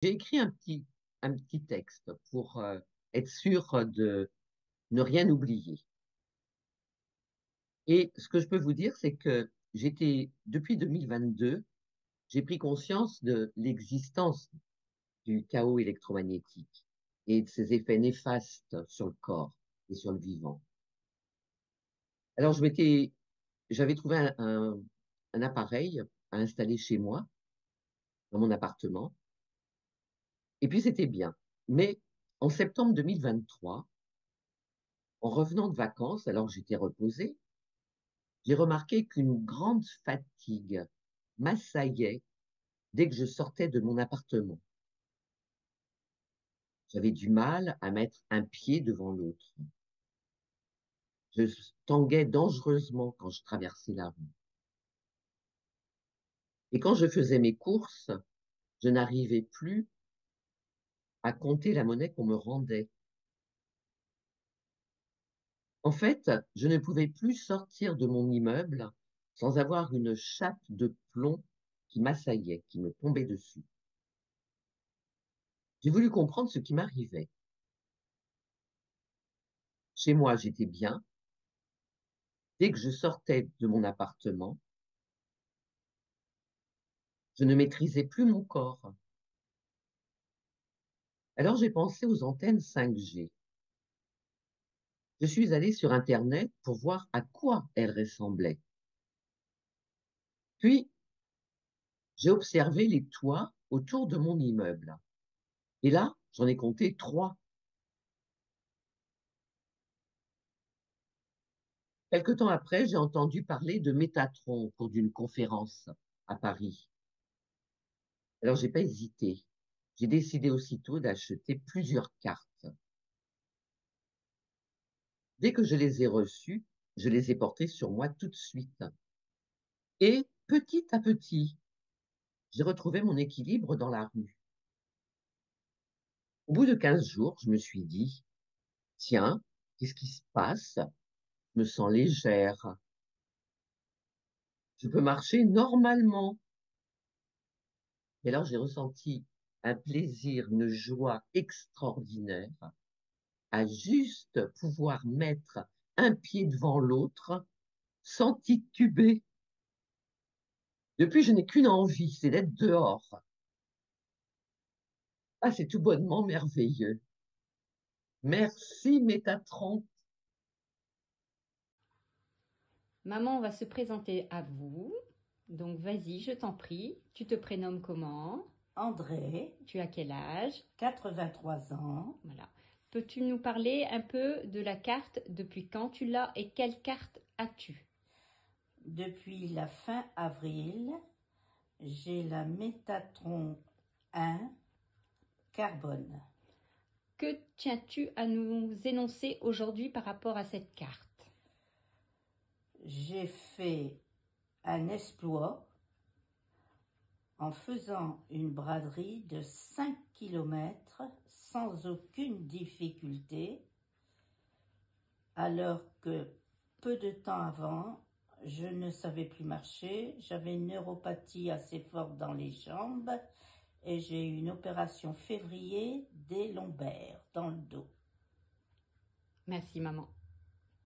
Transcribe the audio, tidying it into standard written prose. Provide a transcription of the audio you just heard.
J'ai écrit un petit texte pour être sûr de ne rien oublier. Et ce que je peux vous dire, c'est que depuis 2022, j'ai pris conscience de l'existence du chaos électromagnétique et de ses effets néfastes sur le corps et sur le vivant. Alors, j'avais trouvé un appareil à installer chez moi, dans mon appartement, et puis c'était bien. Mais en septembre 2023, en revenant de vacances, alors que j'étais reposée, j'ai remarqué qu'une grande fatigue m'assaillait dès que je sortais de mon appartement. J'avais du mal à mettre un pied devant l'autre. Je tanguais dangereusement quand je traversais la rue. Et quand je faisais mes courses, je n'arrivais plus à compter la monnaie qu'on me rendait. En fait, je ne pouvais plus sortir de mon immeuble sans avoir une chape de plomb qui m'assaillait, qui me tombait dessus. J'ai voulu comprendre ce qui m'arrivait. Chez moi, j'étais bien. Dès que je sortais de mon appartement, je ne maîtrisais plus mon corps. Alors j'ai pensé aux antennes 5G. Je suis allée sur Internet pour voir à quoi elles ressemblaient. Puis, j'ai observé les toits autour de mon immeuble. Et là, j'en ai compté 3. Quelque temps après, j'ai entendu parler de Métatron au cours d'une conférence à Paris. Alors, j'ai pas hésité. J'ai décidé aussitôt d'acheter plusieurs cartes. Dès que je les ai reçues, je les ai portées sur moi tout de suite. Et petit à petit, j'ai retrouvé mon équilibre dans la rue. Au bout de 15 jours, je me suis dit, tiens, qu'est-ce qui se passe? Je me sens légère. Je peux marcher normalement. Et alors, j'ai ressenti un plaisir, une joie extraordinaire à juste pouvoir mettre un pied devant l'autre sans tituber. Depuis, je n'ai qu'une envie, c'est d'être dehors. Ah, c'est tout bonnement merveilleux. Merci, Métatron. Maman va se présenter à vous. Donc vas-y, je t'en prie. Tu te prénommes comment? André, Tu as quel âge? 83 ans. Voilà. Peux-tu nous parler un peu de la carte? Depuis quand tu l'as et quelle carte as-tu? Depuis la fin avril, j'ai la Métatron 1 carbone. Que tiens-tu à nous énoncer aujourd'hui par rapport à cette carte? J'ai fait un exploit en faisant une braderie de 5 km sans aucune difficulté, alors que peu de temps avant, je ne savais plus marcher, j'avais une neuropathie assez forte dans les jambes et j'ai eu une opération février des lombaires dans le dos. Merci maman.